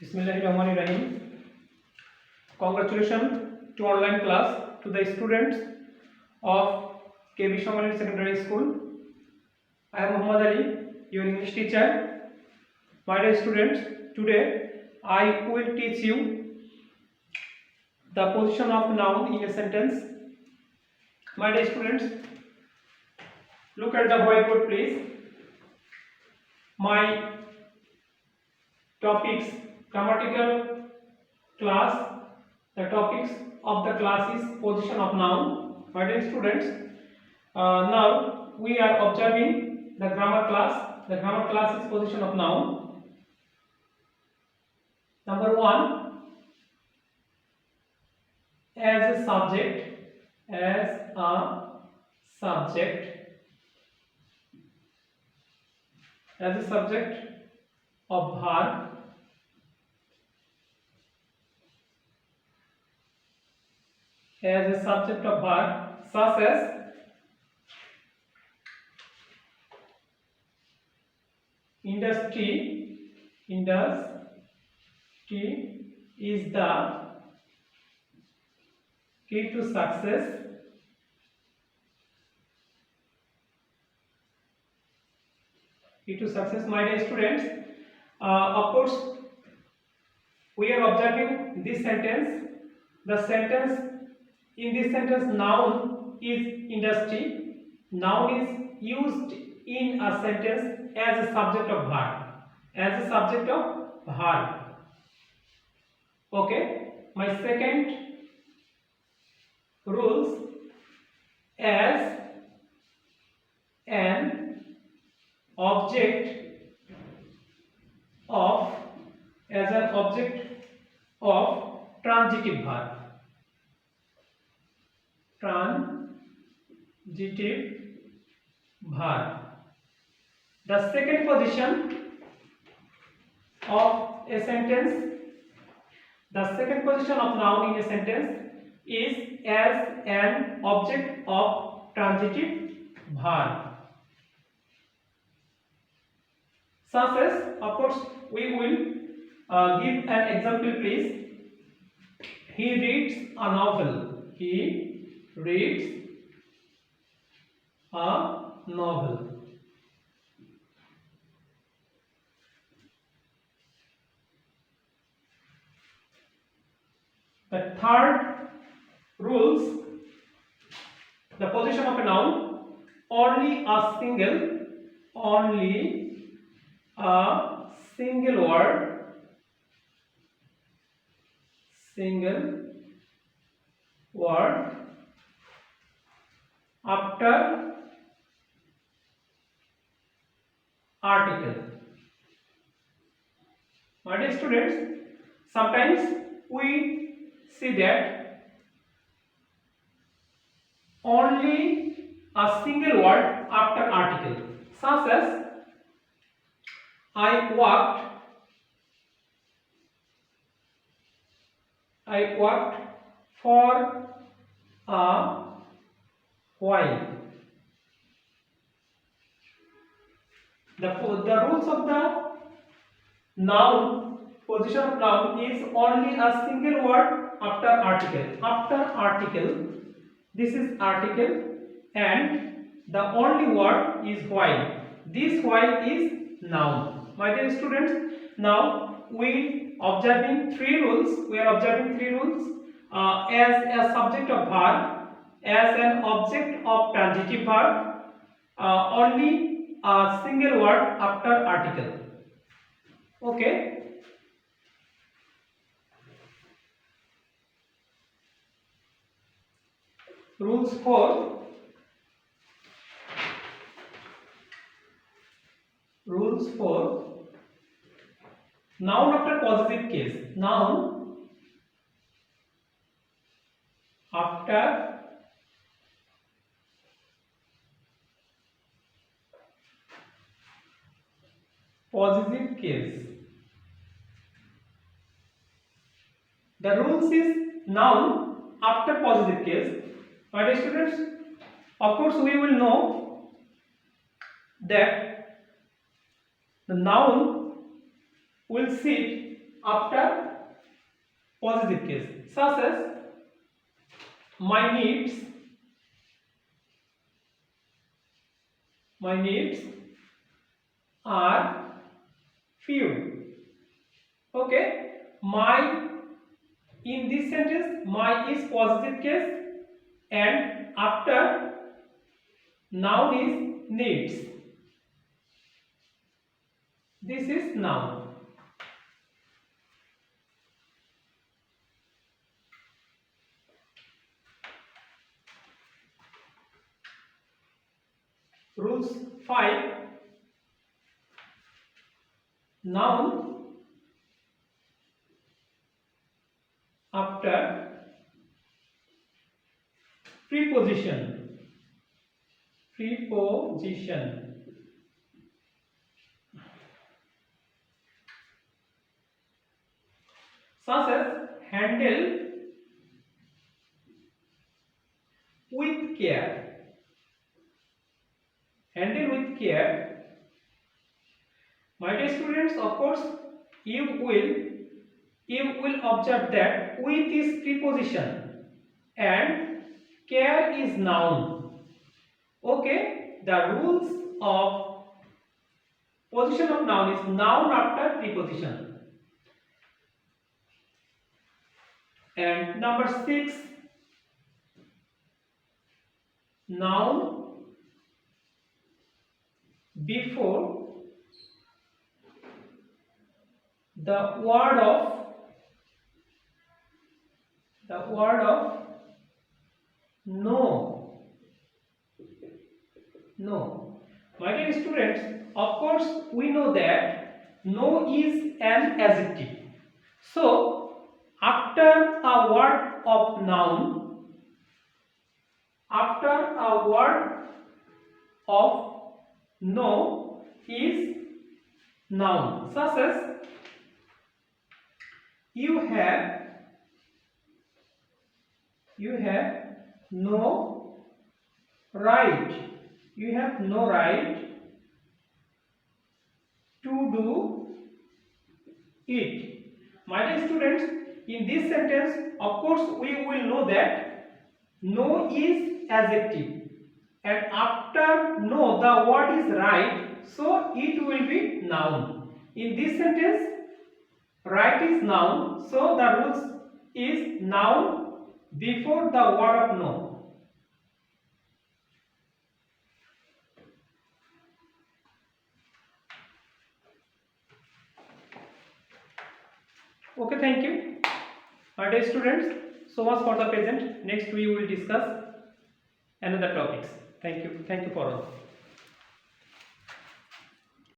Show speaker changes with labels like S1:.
S1: Bismillahirrahmanirrahim. Congratulations to online class to the students of KB Shamalin Secondary School. I am Muhammad Ali, your English teacher. My dear students, today I will teach you the position of noun in a sentence. My dear students, look at the whiteboard please. My topics, grammatical class, the topics of the class is position of noun. My dear students, now we are observing the grammar class. The grammar class is position of noun. Number 1, as a subject, as a subject of verb, as a subject of verb such as industry is the key to success. My dear students, of course we are observing this sentence. The sentence, in this sentence, noun is industry. Noun is used in a sentence as a subject of verb. Okay. My second rules, as an object of transitive verb. The second position of a sentence, the second position of noun in a sentence is as an object of transitive verb. Such as, of course, we will give an example please. He reads a novel. The third rules, the position of a noun, only a single word after article. My dear students, sometimes we see that only a single word after article, such as I worked for a while. The rules of the noun, position of noun, is only a single word after article. This is article, and the only word is while. This while is noun. My dear students, now we are observing three rules. As a subject of verb, as an object of transitive verb, only a single word after article. Okay. Rules 4. Noun after possessive case. Noun after possessive case. The rules is noun after possessive case. My dear students, of course we will know that the noun will sit after possessive case, such as my needs are few. Okay, my, in this sentence my is possessive case and after noun is needs. This is noun. Rules 5. Noun after preposition such as handle with care. Handle with care. My dear students, of course you will observe that with is preposition and care is noun. Okay, the rules of position of noun is noun after preposition. And number 6, noun before the word of no. My dear students, of course we know that no is an adjective. So after a word of noun, after a word of no is noun, such as you have no right. You have no right to do it. My dear students, in this sentence, of course we will know that no is adjective and after no the word is right, so it will be noun. In this sentence right is noun, so the rules is noun before the word of no. Okay, thank you. My dear students, so much for the present. Next we will discuss another topics. Thank you for all.